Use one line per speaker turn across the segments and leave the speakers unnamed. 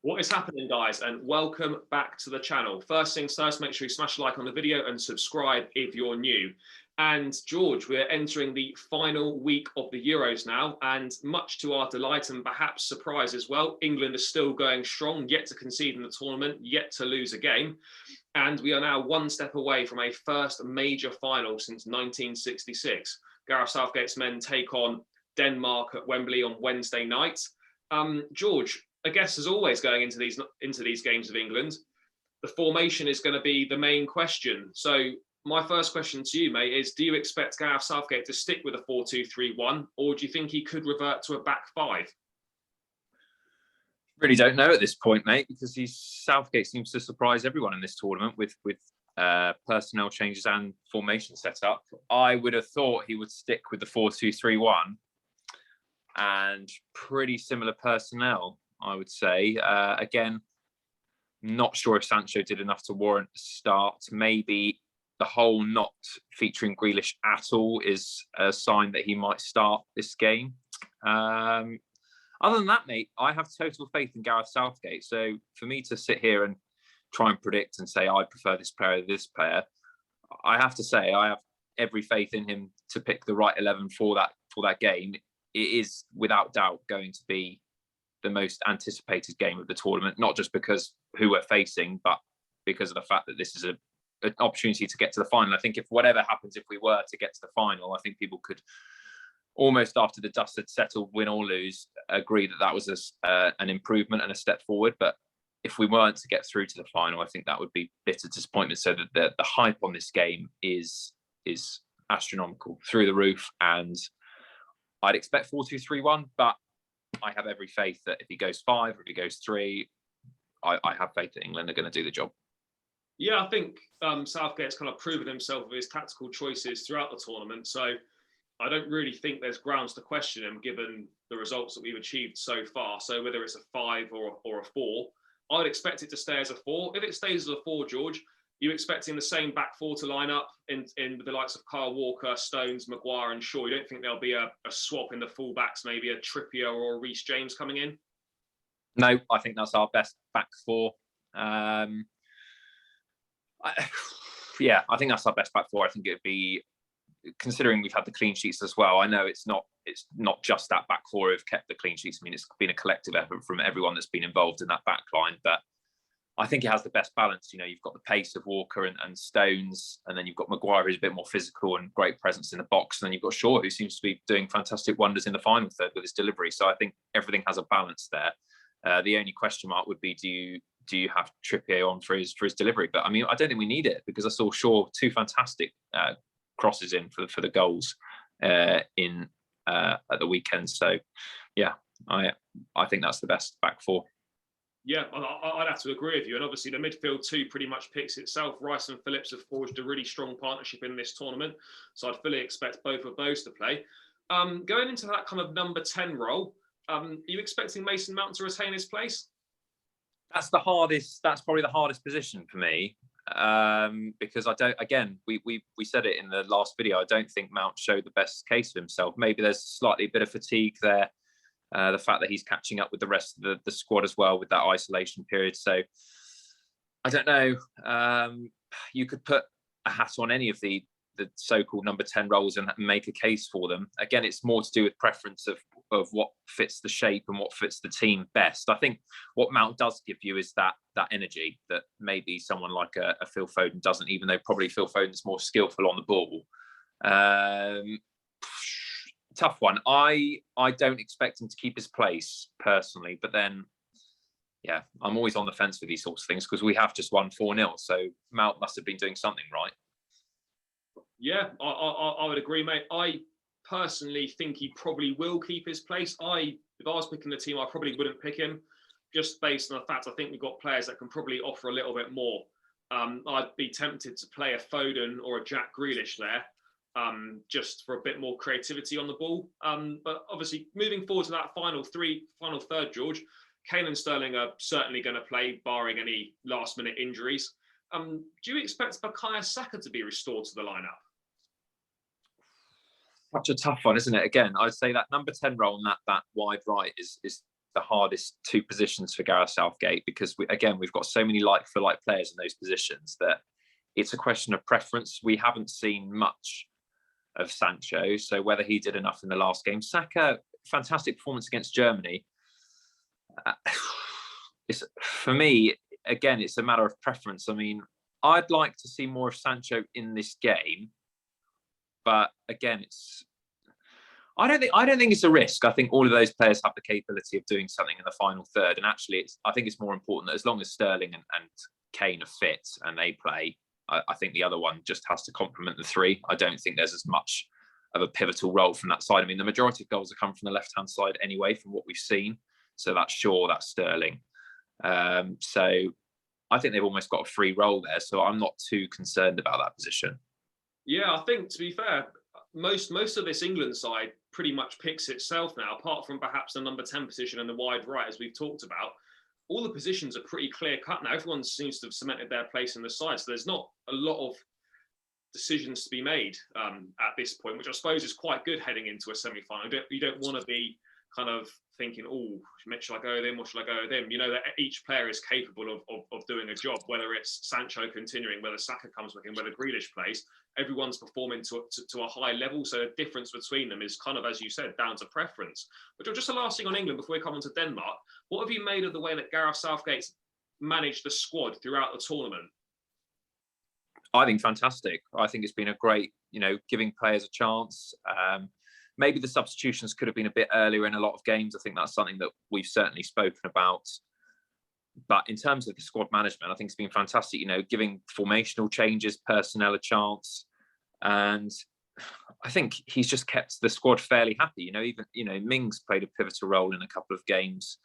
What is happening, guys, and welcome back to the channel. First things first, make sure you smash a like on the video and subscribe if you're new. And George, we're entering the final week of the Euros now, and much to our delight and perhaps surprise as well, England is still going strong, yet to concede in the tournament, yet to lose a game. And we are now one step away from a first major final since 1966. Gareth Southgate's men take on Denmark at Wembley on Wednesday night. George, I guess as always going into these games of England, the formation is going to be the main question. So my first question to you, mate, is do you expect Gareth Southgate to stick with a 4-2-3-1, or do you think he could revert to a back five?
Really don't know at this point, mate, because Southgate seems to surprise everyone in this tournament with personnel changes and formation setup. I would have thought he would stick with the 4-2-3-1 and pretty similar personnel, I would say. Again, not sure if Sancho did enough to warrant a start. Maybe the whole not featuring Grealish at all is a sign that he might start this game. Other than that, mate, I have total faith in Gareth Southgate. So for me to sit here and try and predict and say I prefer this player to this player, I have to say I have every faith in him to pick the right 11 for that game. It is without doubt going to be the most anticipated game of the tournament, not just because who we're facing, but because of the fact that this is an opportunity to get to the final. I think if whatever happens, if we were to get to the final, I think people could almost after the dust had settled, win or lose, agree that was an improvement and a step forward. But if we weren't to get through to the final, I think that would be bitter disappointment. So that the hype on this game is astronomical, through the roof. And I'd expect 4-2-3-1, but I have every faith that if he goes 5 or if he goes 3, I have faith that England are going to do the job.
Yeah, I think Southgate's kind of proven himself with his tactical choices throughout the tournament. So I don't really think there's grounds to question him given the results that we've achieved so far. So whether it's a 5 or a 4, I'd expect it to stay as a 4. If it stays as a 4, George, you expecting the same back 4 to line up in the likes of Kyle Walker, Stones, Maguire and Shaw? You don't think there'll be a swap in the fullbacks, maybe a Trippier or a Reece James coming in?
No, I think that's our best back 4. I think that's our best back 4. I think it'd be, considering we've had the clean sheets as well. I know it's not just that back 4 who've kept the clean sheets. I mean, it's been a collective effort from everyone that's been involved in that back line, but I think it has the best balance. You know, you've got the pace of Walker and Stones, and then you've got Maguire, who's a bit more physical and great presence in the box. And then you've got Shaw, who seems to be doing fantastic wonders in the final third with his delivery. So I think everything has a balance there. The only question mark would be, do you have Trippier on for his delivery? But I mean, I don't think we need it, because I saw Shaw 2 fantastic crosses in for the goals at the weekend. So yeah, I think that's the best back 4.
Yeah, I'd have to agree with you. And obviously the midfield too pretty much picks itself. Rice and Phillips have forged a really strong partnership in this tournament. So I'd fully expect both of those to play. Going into that kind of number 10 role, are you expecting Mason Mount to retain his place?
That's probably the hardest position for me. Because we said it in the last video, I don't think Mount showed the best case of himself. Maybe there's slightly a bit of fatigue there. The fact that he's catching up with the rest of the squad as well with that isolation period. So I don't know. You could put a hat on any of the so-called number 10 roles and make a case for them. Again, it's more to do with preference of what fits the shape and what fits the team best. I think what Mount does give you is that energy that maybe someone like a Phil Foden doesn't, even though probably Phil Foden's more skillful on the ball. Tough one. I don't expect him to keep his place personally, but then, yeah, I'm always on the fence with these sorts of things because we have just won 4-0. So Mount must have been doing something right.
Yeah, I would agree, mate. I personally think he probably will keep his place. If I was picking the team, I probably wouldn't pick him, just based on the fact I think we've got players that can probably offer a little bit more. I'd be tempted to play a Foden or a Jack Grealish there, just for a bit more creativity on the ball. But obviously, moving forward to that final third, George, Kane and Sterling are certainly going to play, barring any last-minute injuries. Do you expect Bukayo Saka to be restored to the lineup?
Such a tough one, isn't it? Again, I'd say that number 10 role and that wide right is the hardest two positions for Gareth Southgate, because we've got so many like-for-like players in those positions that it's a question of preference. We haven't seen much of Sancho, so whether he did enough in the last game. Saka, fantastic performance against Germany. For me, again, it's a matter of preference. I mean, I'd like to see more of Sancho in this game, but again, I don't think it's a risk. I think all of those players have the capability of doing something in the final third, and actually, I think it's more important that as long as Sterling and Kane are fit and they play, I think the other one just has to complement the three. I don't think there's as much of a pivotal role from that side. I mean, the majority of goals have come from the left-hand side anyway, from what we've seen. So that's Shaw, that's Sterling. So I think they've almost got a free role there. So I'm not too concerned about that position.
Yeah, I think, to be fair, most of this England side pretty much picks itself now, apart from perhaps the number 10 position and the wide right, as we've talked about. All the positions are pretty clear cut now. Everyone seems to have cemented their place in the side. So there's not a lot of decisions to be made at this point, which I suppose is quite good heading into a semi-final. You don't want to be kind of thinking, oh, shall I go with him or shall I go with him? You know that each player is capable of doing a job, whether it's Sancho continuing, whether Saka comes back in, whether Grealish plays. Everyone's performing to a high level. So the difference between them is kind of, as you said, down to preference. But just the last thing on England before we come on to Denmark, what have you made of the way that Gareth Southgate's managed the squad throughout the tournament?
I think fantastic. I think it's been a great, giving players a chance. Maybe the substitutions could have been a bit earlier in a lot of games. I think that's something that we've certainly spoken about. But in terms of the squad management, I think it's been fantastic, giving formational changes, personnel a chance. And I think he's just kept the squad fairly happy. Even, Mings played a pivotal role in a couple of games.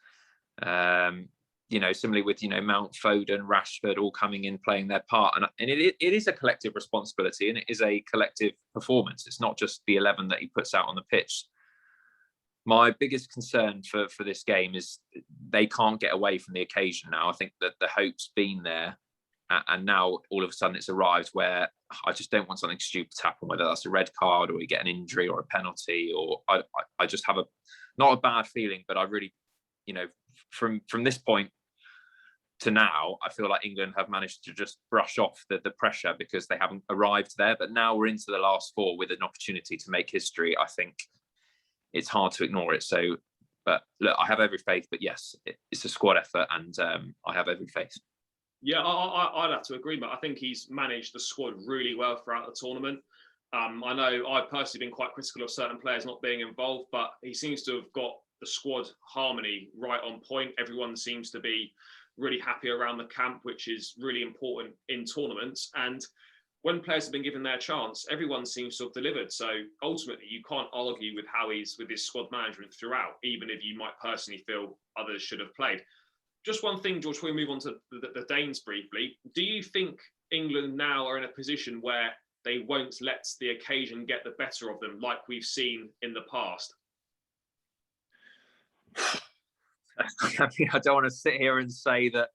Similarly with, Mount, Foden, Rashford all coming in, playing their part. And it is a collective responsibility and it is a collective performance. It's not just the 11 that he puts out on the pitch. My biggest concern for this game is they can't get away from the occasion now. I think that the hope's been there. And now all of a sudden it's arrived where I just don't want something stupid to happen, whether that's a red card or you get an injury or a penalty, or I just have not a bad feeling, but I really, from this point to now, I feel like England have managed to just brush off the pressure because they haven't arrived there. But now we're into the last four with an opportunity to make history. I think it's hard to ignore it. So, but look, I have every faith. But yes, it's a squad effort, and I have every faith.
Yeah, I'd have to agree, but I think he's managed the squad really well throughout the tournament. I know I've personally been quite critical of certain players not being involved, but he seems to have got the squad harmony right on point. Everyone seems to be really happy around the camp, which is really important in tournaments. And when players have been given their chance, everyone seems to have delivered. So ultimately, you can't argue with how he's with his squad management throughout, even if you might personally feel others should have played. Just one thing, George, before we move on to the Danes briefly, do you think England now are in a position where they won't let the occasion get the better of them like we've seen in the past?
I mean, I don't want to sit here and say that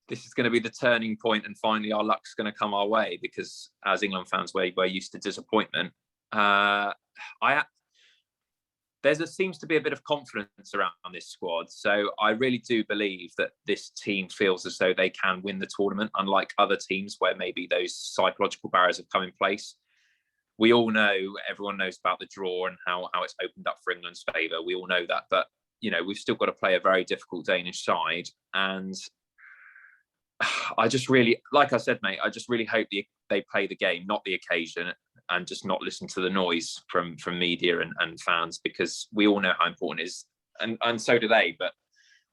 this is going to be the turning point and finally our luck's going to come our way, because as England fans, we're used to disappointment. There seems to be a bit of confidence around this squad. So I really do believe that this team feels as though they can win the tournament, unlike other teams where maybe those psychological barriers have come in place. We all know, everyone knows about the draw and how it's opened up for England's favour. We all know that. But, we've still got to play a very difficult Danish side. And I just really, like I said, mate, I just really hope they play the game, not the occasion, and just not listen to the noise from media and fans, because we all know how important it is, and so do they. But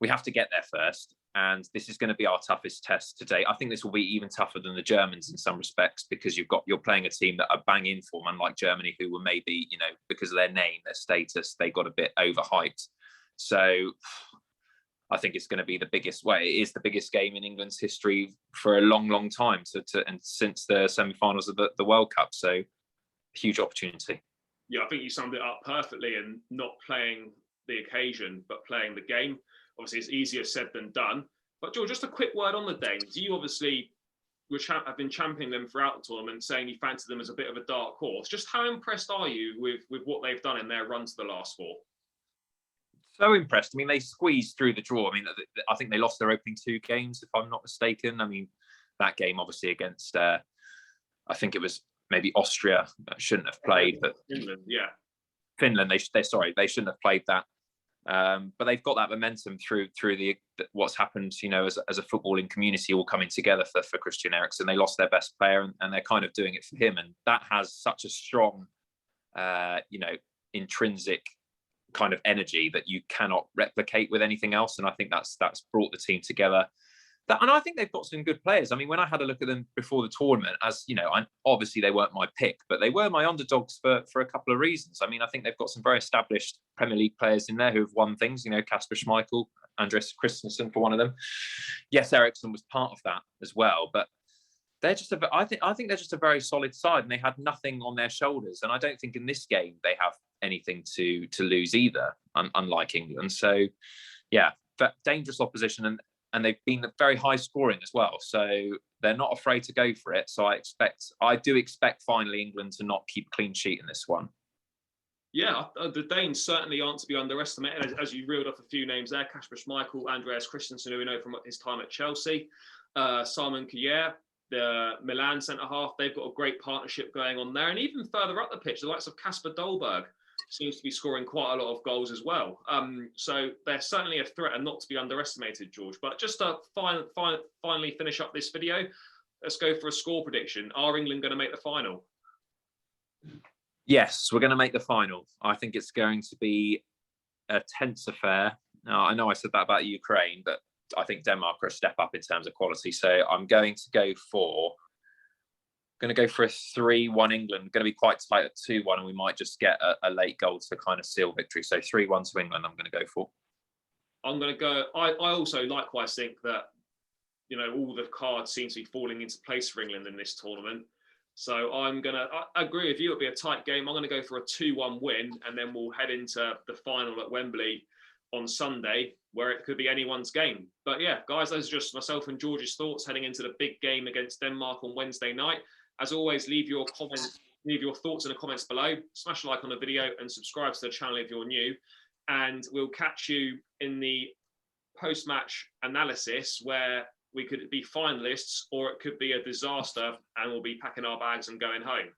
we have to get there first, and this is going to be our toughest test today. I think this will be even tougher than the Germans in some respects, because you're playing a team that are bang in form, unlike Germany, who were maybe, because of their name, their status, they got a bit overhyped. So I think it's going to be the biggest. Well, it is the biggest game in England's history for a long, long time. And since the semi-finals of the World Cup, so huge opportunity.
Yeah, I think you summed it up perfectly. And not playing the occasion, but playing the game. Obviously, it's easier said than done. But George, just a quick word on the Danes. You obviously have been championing them throughout the tournament, saying you fancy them as a bit of a dark horse. Just how impressed are you with what they've done in their run to the last four?
So impressed. I mean, they squeezed through the draw. I mean, I think they lost their opening 2 games, if I'm not mistaken. I mean, that game obviously against, I think it was maybe Austria, that shouldn't have played, but
Finland, yeah.
Finland, they shouldn't have played that. But they've got that momentum through what's happened, as a footballing community all coming together for Christian Eriksen. They lost their best player, and they're kind of doing it for him, and that has such a strong, intrinsic kind of energy that you cannot replicate with anything else. And I think that's brought the team together. And I think they've got some good players. I mean, when I had a look at them before the tournament, obviously they weren't my pick, but they were my underdogs for a couple of reasons. I mean, I think they've got some very established Premier League players in there who have won things, Kasper Schmeichel, Andreas Christensen for one of them. Yes, Eriksen was part of that as well, but they're just I think they're just a very solid side, and they had nothing on their shoulders. And I don't think in this game they have anything to lose either, unlike England. So, yeah, dangerous opposition, and they've been very high scoring as well. So they're not afraid to go for it. So I do expect finally England to not keep a clean sheet in this one.
Yeah, the Danes certainly aren't to be underestimated. As you reeled off a few names there, Kasper Schmeichel, Andreas Christensen, who we know from his time at Chelsea, Simon Kjaer, the Milan centre-half, they've got a great partnership going on there. And even further up the pitch, the likes of Kasper Dolberg seems to be scoring quite a lot of goals as well. So they're certainly a threat and not to be underestimated, George. But just to finally finish up this video, let's go for a score prediction. Are England going to make the final?
Yes, we're going to make the final. I think it's going to be a tense affair. Now, I know I said that about Ukraine, but I think Denmark are a step up in terms of quality. So I'm going to go for a 3-1 England. Going to be quite tight at 2-1, and we might just get a late goal to kind of seal victory. So 3-1 to England, I'm going to go for.
I'm going to go. I also likewise think that, all the cards seem to be falling into place for England in this tournament. So I agree with you. It'll be a tight game. I'm going to go for a 2-1 win, and then we'll head into the final at Wembley on Sunday, where it could be anyone's game. But yeah, guys, those are just myself and George's thoughts heading into the big game against Denmark on Wednesday night. As always, leave your thoughts in the comments below. Smash a like on the video and subscribe to the channel if you're new. And we'll catch you in the post-match analysis, where we could be finalists or it could be a disaster and we'll be packing our bags and going home.